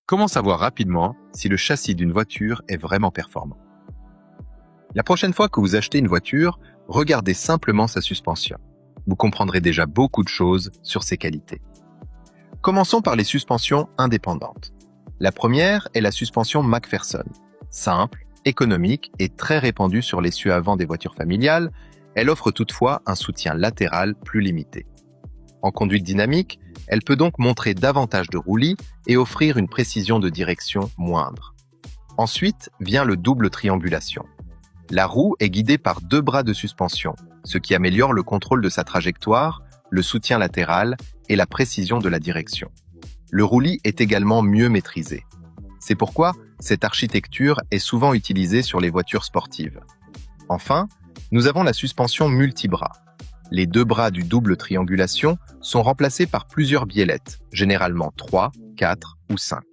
Comment savoir rapidement si le châssis d'une voiture est vraiment performant? La prochaine fois que vous achetez une voiture, regardez simplement sa suspension. Vous comprendrez déjà beaucoup de choses sur ses qualités. Commençons par les suspensions indépendantes. La première est la suspension McPherson. Simple, économique et très répandue sur l'essieu avant des voitures familiales, elle offre toutefois un soutien latéral plus limité. En conduite dynamique, elle peut donc montrer davantage de roulis et offrir une précision de direction moindre. Ensuite vient le double triangulation. La roue est guidée par deux bras de suspension, ce qui améliore le contrôle de sa trajectoire, le soutien latéral et la précision de la direction. Le roulis est également mieux maîtrisé. C'est pourquoi cette architecture est souvent utilisée sur les voitures sportives. Enfin, nous avons la suspension multibras. Les deux bras du double triangulation sont remplacés par plusieurs biellettes, généralement 3, 4 ou 5.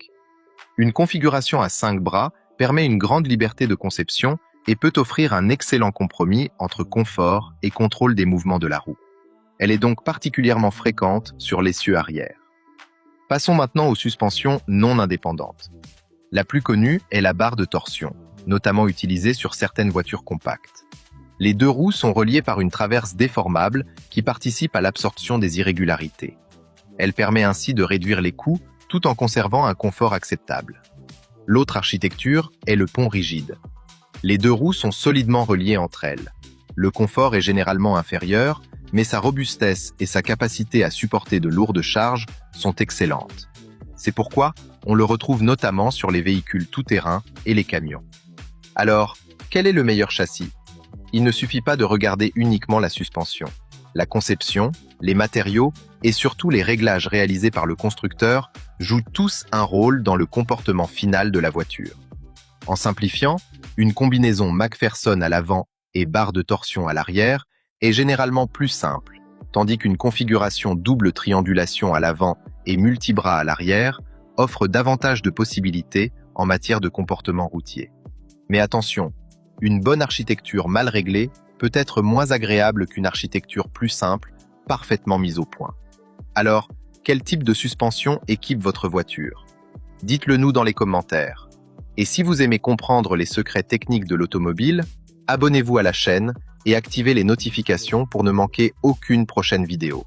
Une configuration à 5 bras permet une grande liberté de conception et peut offrir un excellent compromis entre confort et contrôle des mouvements de la roue. Elle est donc particulièrement fréquente sur l'essieu arrière. Passons maintenant aux suspensions non indépendantes. La plus connue est la barre de torsion, notamment utilisée sur certaines voitures compactes. Les deux roues sont reliées par une traverse déformable qui participe à l'absorption des irrégularités. Elle permet ainsi de réduire les coûts tout en conservant un confort acceptable. L'autre architecture est le pont rigide. Les deux roues sont solidement reliées entre elles. Le confort est généralement inférieur, mais sa robustesse et sa capacité à supporter de lourdes charges sont excellentes. C'est pourquoi on le retrouve notamment sur les véhicules tout-terrain et les camions. Alors, quel est le meilleur châssis ? Il ne suffit pas de regarder uniquement la suspension. La conception, les matériaux et surtout les réglages réalisés par le constructeur jouent tous un rôle dans le comportement final de la voiture. En simplifiant, une combinaison McPherson à l'avant et barre de torsion à l'arrière est généralement plus simple, tandis qu'une configuration double triangulation à l'avant et multibras à l'arrière offre davantage de possibilités en matière de comportement routier. Mais attention, une bonne architecture mal réglée peut être moins agréable qu'une architecture plus simple, parfaitement mise au point. Alors, quel type de suspension équipe votre voiture? Dites-le nous dans les commentaires. Et si vous aimez comprendre les secrets techniques de l'automobile, abonnez-vous à la chaîne et activez les notifications pour ne manquer aucune prochaine vidéo.